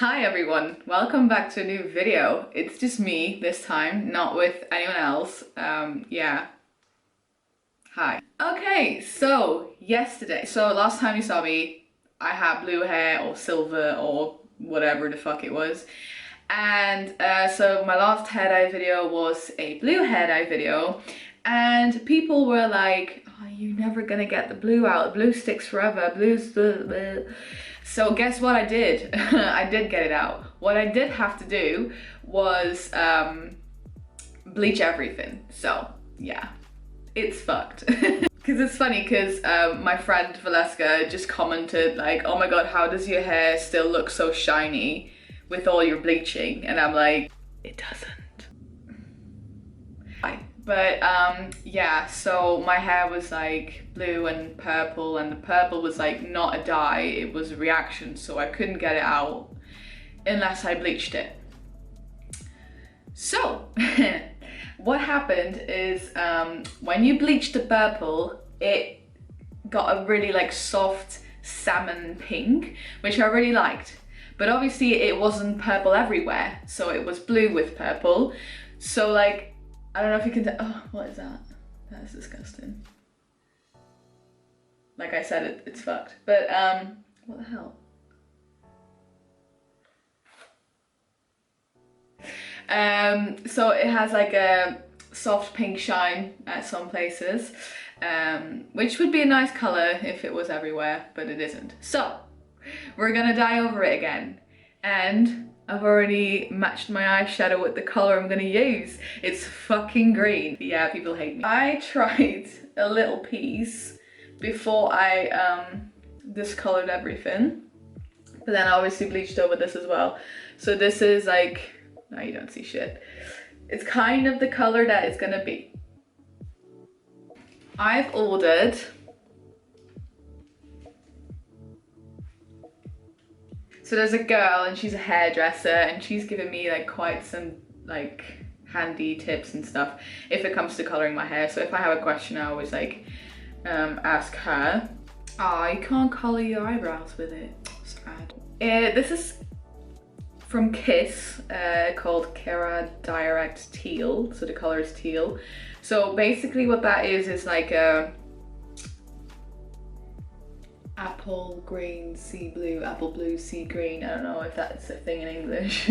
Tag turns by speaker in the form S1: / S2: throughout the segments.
S1: Hi everyone, welcome back to a new video. It's just me this time, not with anyone else. Yeah. Hi. Okay, so last time you saw me, I had blue hair or silver or whatever the fuck it was. And so my last hair dye video was a blue hair dye video. And people were like, oh, you're never gonna get the blue out. Blue sticks forever. Blue's the... So guess what I did? I did get it out. What I did have to do was bleach everything. So yeah, it's fucked. Because it's funny because my friend Valeska just commented like, oh my god, how does your hair still look so shiny with all your bleaching? And I'm like, it doesn't. But yeah, so my hair was like blue and the purple was like not a dye, it was a reaction, so I couldn't get it out unless I bleached it. So what happened is when you bleach the purple, it got a really like soft salmon pink, which I really liked. But obviously it wasn't purple everywhere, so it was blue with purple. So like, I don't know if you can tell. Oh, what is that? That is disgusting. Like I said, it's fucked. But what the hell? So it has like a soft pink shine at some places, which would be a nice color if it was everywhere, but it isn't. So we're gonna dye over it again, and I've already matched my eyeshadow with the color I'm gonna use. It's fucking green. Yeah, people hate me. I tried a little piece before I discolored everything, but then I obviously bleached over this as well. So this is like, no, you don't see shit. It's kind of the color that it's gonna be. I've ordered So there's a girl and she's a hairdresser and she's given me like quite some like handy tips and stuff if it comes to coloring my hair. So if I have a question, I always like ask her. Oh, you can't color your eyebrows with it. Sad. This is from Kiss, called Keradirects Teal. So the color is teal. So basically what that is like a apple green, sea blue, apple blue, sea green. I don't know if that's a thing in English,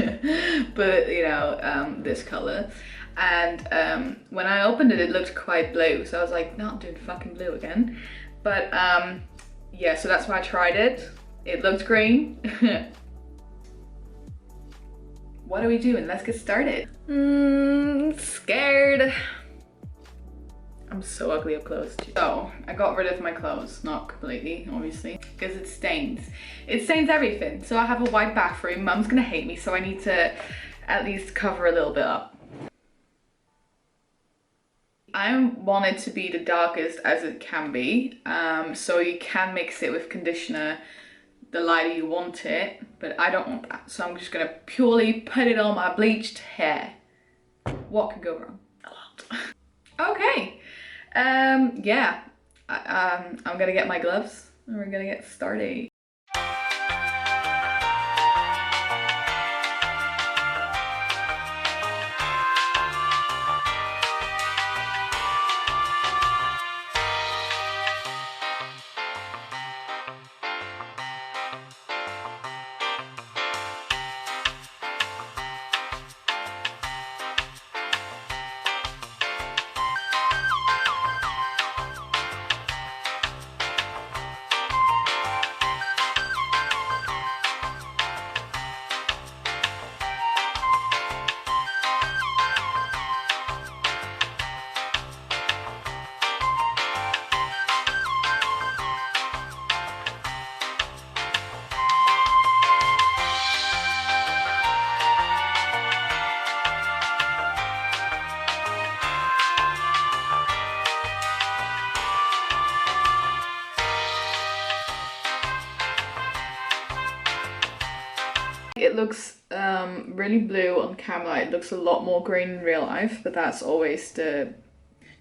S1: but you know, this color. And when I opened it, it looked quite blue. So I was like, not doing fucking blue again. But yeah, so that's why I tried it. It looked green. What are we doing? Let's get started. Scared. I'm so ugly up close. So I got rid of my clothes, not completely, obviously, because it stains. It stains everything. So I have a white bathroom. Mum's gonna hate me, so I need to at least cover a little bit up. I want it to be the darkest as it can be. So you can mix it with conditioner the lighter you want it, but I don't want that. So I'm just gonna purely put it on my bleached hair. What could go wrong? A lot. Okay. Yeah, I'm gonna get my gloves and we're gonna get started. It looks really blue on camera. It looks a lot more green in real life, but that's always the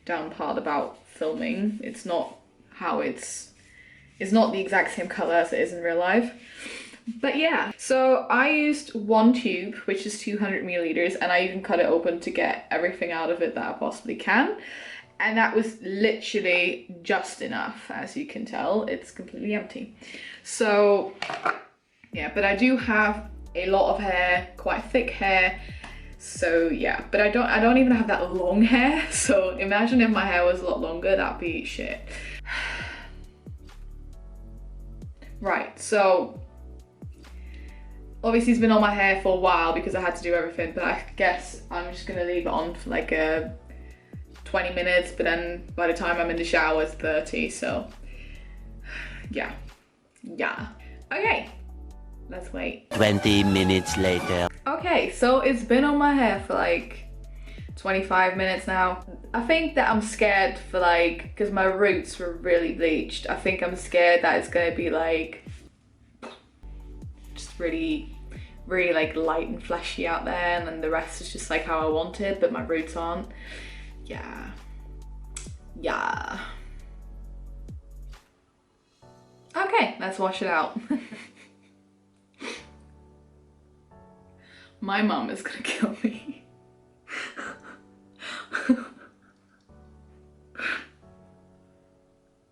S1: down part about filming. It's not how it's not the exact same color as it is in real life. But yeah, so I used one tube, which is 200 milliliters, and I even cut it open to get everything out of it that I possibly can. And that was literally just enough. As you can tell, it's completely empty. So yeah, but I do have a lot of hair, quite thick hair. So yeah, but I don't even have that long hair. So imagine if my hair was a lot longer, that'd be shit. Right, so obviously it's been on my hair for a while because I had to do everything, but I guess I'm just gonna leave it on for like 20 minutes, but then by the time I'm in the shower it's 30, so yeah. Okay, let's wait.
S2: 20 minutes later.
S1: Okay, so it's been on my hair for like 25 minutes now. I think that I'm scared for like, because my roots were really bleached, I think I'm scared that it's gonna be like just really like light and fleshy out there, and then the rest is just like how I want it, but my roots aren't. Yeah. Okay, let's wash it out. My mom is gonna kill me.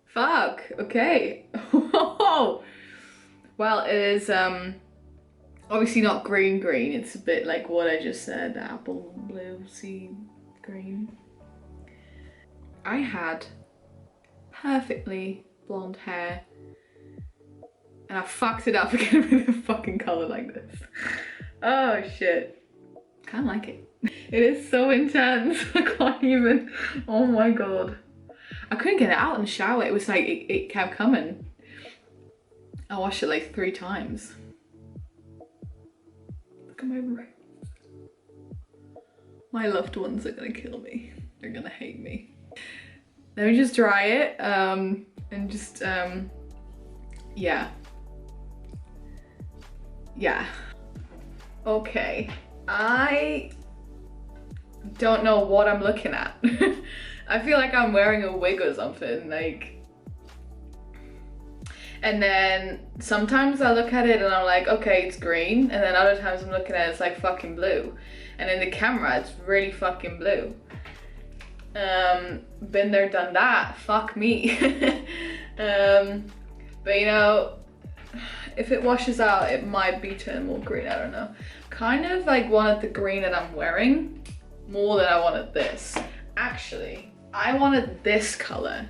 S1: Fuck, okay. Well, it is obviously not green, it's a bit like what I just said, apple blue, sea green. I had perfectly blonde hair and I fucked it up again with a fucking colour like this. Oh shit. Kinda like it. It is so intense. I can't even. Oh my god. I couldn't get it out in the shower. It was like, it kept coming. I washed it like 3 times. Look at my roots. My loved ones are gonna kill me. They're gonna hate me. Let me just dry it, and just, yeah. Okay, I don't know what I'm looking at. I feel like I'm wearing a wig or something, like. And then sometimes I look at it and I'm like, okay, it's green. And then other times I'm looking at it, it's like fucking blue. And in the camera, it's really fucking blue. Been there, done that, fuck me. But you know, if it washes out, it might be turned more green, I don't know. Kind of like wanted the green that I'm wearing more than I wanted this. Actually, I wanted this color.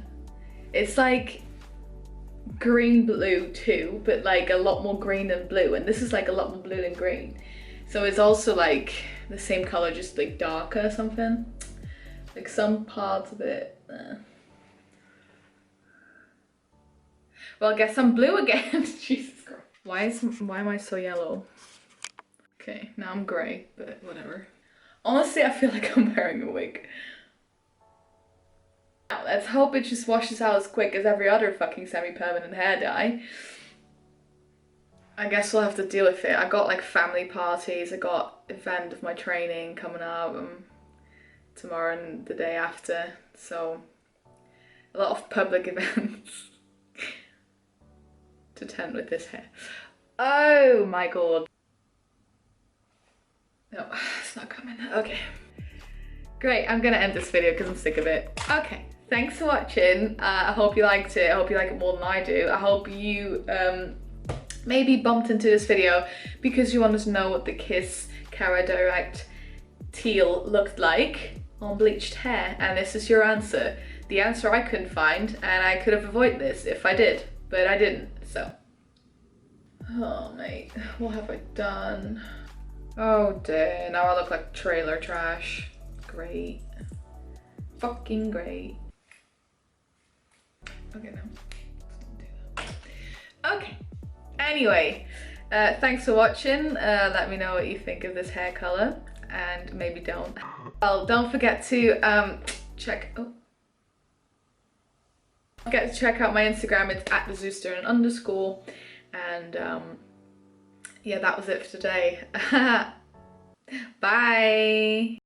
S1: It's like green blue too, but like a lot more green than blue, and this is like a lot more blue than green. So it's also like the same color, just like darker or something. Like some parts of it. Well, I guess I'm blue again. Jesus Christ. Why am I so yellow? Okay, now I'm grey, but whatever. Honestly, I feel like I'm wearing a wig. Now, let's hope it just washes out as quick as every other fucking semi-permanent hair dye. I guess we'll have to deal with it. I got like family parties, I got event of my training coming up tomorrow and the day after, so a lot of public events to attend with this hair. Oh my god. No, it's not coming. Okay. Great, I'm gonna end this video because I'm sick of it. Okay, thanks for watching. I hope you liked it. I hope you like it more than I do. I hope you maybe bumped into this video because you wanted to know what the Kiss Keradirect Teal looked like on bleached hair, and this is your answer. The answer I couldn't find, and I could have avoided this if I did, but I didn't, so. Oh mate, what have I done? Oh dear, now I look like trailer trash. Great. Fucking great. Okay, no. Okay, anyway, thanks for watching. Let me know what you think of this hair color, and maybe don't. Well, don't forget to check out my Instagram. It's @thezooster_, and yeah, that was it for today. Bye.